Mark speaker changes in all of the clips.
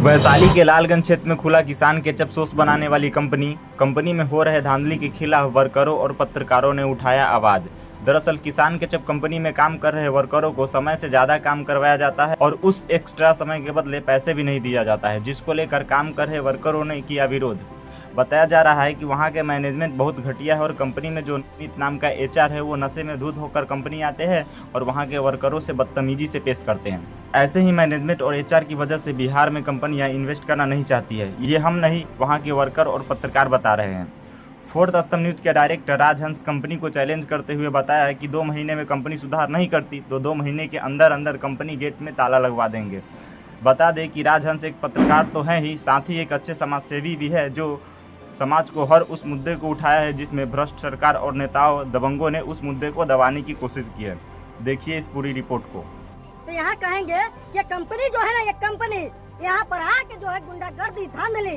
Speaker 1: वैशाली के लालगंज क्षेत्र में खुला किसान केचप सॉस बनाने वाली कंपनी में हो रहे धांधली के खिलाफ वर्करों और पत्रकारों ने उठाया आवाज। दरअसल किसान केचप कंपनी में काम कर रहे वर्करों को समय से ज्यादा काम करवाया जाता है और उस एक्स्ट्रा समय के बदले पैसे भी नहीं दिया जाता है, जिसको लेकर काम कर रहे वर्करों ने किया विरोध। बताया जा रहा है कि वहां के मैनेजमेंट बहुत घटिया है और कंपनी में जो नीत नाम का एचआर है वो नशे में धुत होकर कंपनी आते हैं और वहां के वर्करों से बदतमीजी से पेश करते हैं। ऐसे ही मैनेजमेंट और एचआर की वजह से बिहार में कंपनियां इन्वेस्ट करना नहीं चाहती है। ये हम नहीं, वहां के वर्कर और पत्रकार बता रहे हैं। फोर्थ स्तंभ न्यूज के डायरेक्टर राजहंस कंपनी को चैलेंज करते हुए बताया है कि 2 महीने में कंपनी सुधार नहीं करती तो 2 महीने के अंदर कंपनी गेट में ताला लगवा देंगे। बता दें कि राजहंस एक पत्रकार तो है ही, साथ ही एक अच्छे समाजसेवी भी है जो समाज को हर उस मुद्दे को उठाया है जिसमें भ्रष्ट सरकार और नेताओं दबंगों ने उस मुद्दे को दबाने की कोशिश की है। देखिए इस पूरी रिपोर्ट को।
Speaker 2: तो यहाँ कहेंगे कि कंपनी जो है ना, ये कंपनी यहाँ पर आके जो है गुंडागर्दी धांधली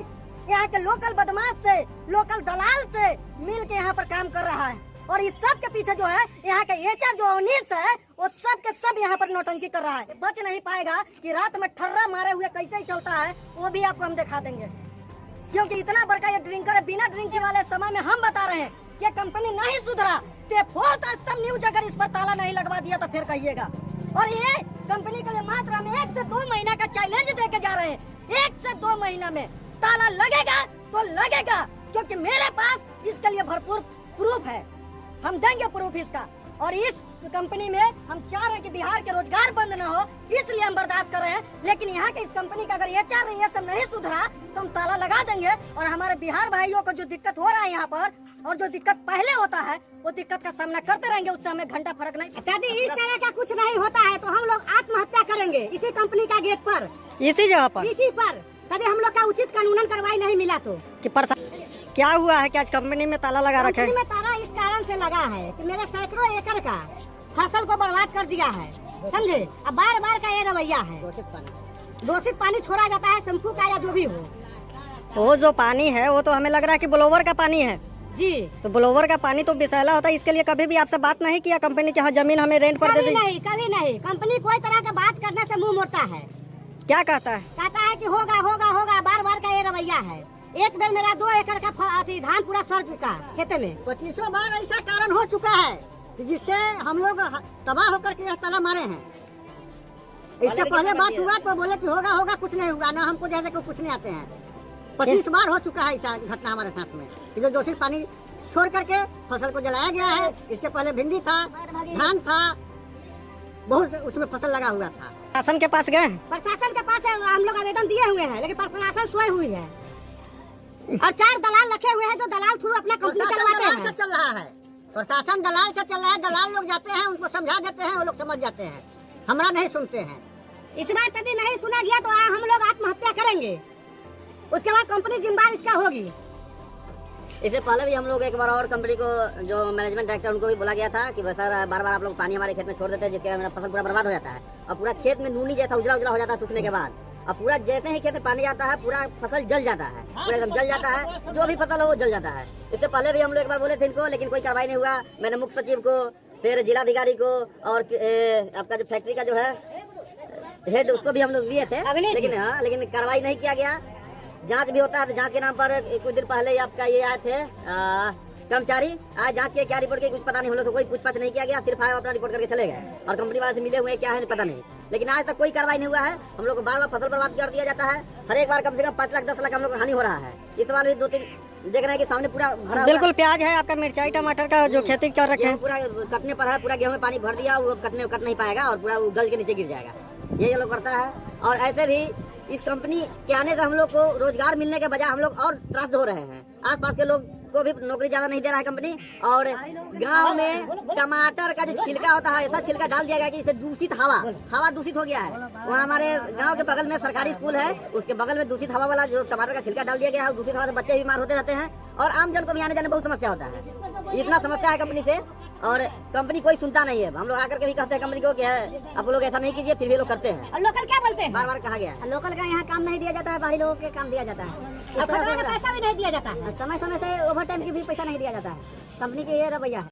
Speaker 2: यहाँ के लोकल बदमाश से, लोकल दलाल से मिल के यहाँ पर काम कर रहा है और इस सब के पीछे जो है यहाँ के एचआर जो अनिल है वो सब के सब यहाँ पर नौटंकी कर रहा है। बच नहीं पाएगा कि रात में ठर्रा मारे हुए कैसे ही चलता है वो भी आपको हम दिखा देंगे, क्योंकि इतना बड़का ये ड्रिंकर है। बिना ड्रिंक वाले समय में हम बता रहे हैं कि कंपनी नहीं सुधरा तो फोर्थ स्तंभ न्यूज अगर इस पर ताला नहीं लगवा दिया तो फिर कहिएगा। और ये कंपनी के लिए मात्र हम 1 से 2 महीना का चैलेंज देके जा रहे हैं। 1 से 2 महीना में ताला लगेगा तो लगेगा, क्योंकि मेरे पास इसके लिए भरपूर प्रूफ है। हम देंगे प्रूफ इसका। और इस कंपनी में हम चाह रहे हैं कि बिहार के रोजगार बंद न हो, इसलिए हम बर्दाश्त कर रहे हैं। लेकिन यहाँ के इस कंपनी का अगर एचआर ये सब नहीं सुधरा तो हम ताला लगा देंगे और हमारे बिहार भाइयों को जो दिक्कत हो रहा है यहाँ पर और जो दिक्कत पहले होता है वो दिक्कत का सामना करते रहेंगे, उससे हमें घंटा फर्क नहीं।
Speaker 3: यदि इस तरह का कुछ नहीं होता है तो हम लोग आत्महत्या करेंगे इसी कंपनी का गेट पर,
Speaker 2: इसी जगह पर,
Speaker 3: इसी पर। यदि हम लोग का उचित कानूनन कार्रवाई नहीं मिला तो
Speaker 2: क्या हुआ है कि आज कंपनी में ताला लगा रखे?
Speaker 3: कंपनी में ताला इस कारण से लगा है कि मेरे सैकड़ों एकड़ का फसल को बर्बाद कर दिया है, समझे। अब बार बार का ये रवैया है, दूषित पानी छोड़ा जाता है, शैम्पू का या जो भी हो।
Speaker 2: वो जो पानी है वो तो हमें लग रहा है कि ब्लोवर का पानी है
Speaker 3: जी।
Speaker 2: तो ब्लोवर का पानी तो विषैला होता है, इसके लिए कभी भी आपसे बात नहीं किया कंपनी की? हाँ, जमीन हमें रेंट पर दे दी?
Speaker 3: नहीं, कभी नहीं। कंपनी कोई तरह का बात करने से मुंह मोड़ता है।
Speaker 2: क्या कहता है?
Speaker 3: कहता है कि होगा होगा होगा, बार बार का ये रवैया है। एक बार मेरा 2 एकड़ का धान पूरा सड़ चुका खेते में। 25 बार ऐसा कारण हो चुका है कि जिससे हम लोग तबाह होकर के ताला मारे हैं। इसके पहले बात हुआ तो बोले कि होगा होगा, कुछ नहीं हुआ ना, हमको जैसे को कुछ नहीं आते हैं। 25 बार हो चुका है ऐसा घटना हमारे साथ में। जो दूषित पानी छोड़ करके फसल को जलाया गया है। इसके पहले भिंडी था, धान था, बहुत उसमें फसल लगा हुआ था।
Speaker 2: प्रशासन के पास गए?
Speaker 3: प्रशासन के पास हम लोग आवेदन दिए हुए हैं, लेकिन प्रशासन सोई हुई है और 4 दलाल रखे हुए हैं जो दलाल थ्रू अपना कंपनी चलवाते हैं।
Speaker 2: चल रहा है प्रशासन, दलाल से चल रहा है। दलाल लोग जाते हैं, उनको समझा देते हैं, वो लोग समझ जाते हैं, हमारा नहीं सुनते हैं।
Speaker 3: इस बार यदि नहीं सुना गया तो हम लोग आत्महत्या करेंगे, उसके बाद कंपनी जिम्मेदार इसका होगी।
Speaker 4: इससे पहले भी हम लोग एक बार और कंपनी को जो मैनेजमेंट डायरेक्टर उनको भी बोला गया था कि सर बार बार आप लोग पानी हमारे खेत में छोड़ देते हैं, जिसके मेरा फसल पूरा बर्बाद हो जाता है और पूरा खेत में नूनी जैसा उजला उजला हो जाता है सूखने के बाद। अब पूरा जैसे ही खेत में पानी आता है पूरा फसल जल जाता है, पूरा एकदम जल जाता है, जो भी फसल हो वो जल जाता है। इससे पहले भी हम लोग एक बार बोले थे इनको, लेकिन कोई कार्रवाई नहीं हुआ। मैंने मुख्य सचिव को, फिर जिलाधिकारी को और आपका जो फैक्ट्री का जो है हेड उसको भी हम लोग दिए थे, लेकिन कार्रवाई नहीं किया गया। जांच भी होता है तो जांच के नाम पर कुछ दिन पहले आपका ये आए थे कर्मचारी, आज जांच के क्या रिपोर्ट के कुछ पता नहीं, हम लोग तो कोई पूछताछ नहीं किया गया, सिर्फ आए अपना रिपोर्ट करके चले गए और कंपनी वाले से मिले हुए क्या है पता नहीं। लेकिन आज तक कोई कार्रवाई नहीं हुआ है। हम लोग को बार बार फसल बर्बाद कर दिया जाता है। हर एक बार कम से कम 5 लाख 10 लाख हम लोग को हानि हो रहा है। इस बार भी 2-3 देख रहे हैं कि सामने पूरा भरा
Speaker 2: बिल्कुल प्याज है आपका, मिर्चाई टमाटर का जो खेती कर रखे हैं
Speaker 4: पूरा कटने पर है, पूरा गेहूं में पानी भर दिया, वो कट नहीं पाएगा और पूरा गल के नीचे गिर जाएगा। ये लोग करता है। और ऐसे भी इस कंपनी के आने से हम लोग को रोजगार मिलने के बजाय हम लोग और त्रास्त हो रहे हैं। आसपास के लोग को भी नौकरी ज्यादा नहीं दे रहा है कंपनी। और गांव में टमाटर का जो छिलका होता है ऐसा छिलका डाल दिया गया कि इससे दूषित हवा दूषित हो गया है। वहाँ हमारे गांव के बगल में सरकारी स्कूल है, उसके बगल में दूषित हवा वाला जो टमाटर का छिलका डाल दिया गया है, दूषित हवा से बच्चे बीमार होते रहते हैं और आम जन को भी आने जाने बहुत समस्या होता है। इतना समस्या है कंपनी से और कंपनी कोई सुनता नहीं है। हम लोग आकर के भी कहते हैं कंपनी को कि आप लोग ऐसा नहीं कीजिए, फिर भी लोग करते हैं।
Speaker 3: और लोकल क्या बोलते हैं?
Speaker 4: बार बार कहा गया
Speaker 3: लोकल का यहाँ काम नहीं दिया जाता है, बाहरी लोगों के काम दिया जाता है। पैसा भी नहीं दिया जाता है,
Speaker 2: समय समय से ओवर टाइम की भी पैसा नहीं दिया जाता है। कंपनी की ये रवैया है।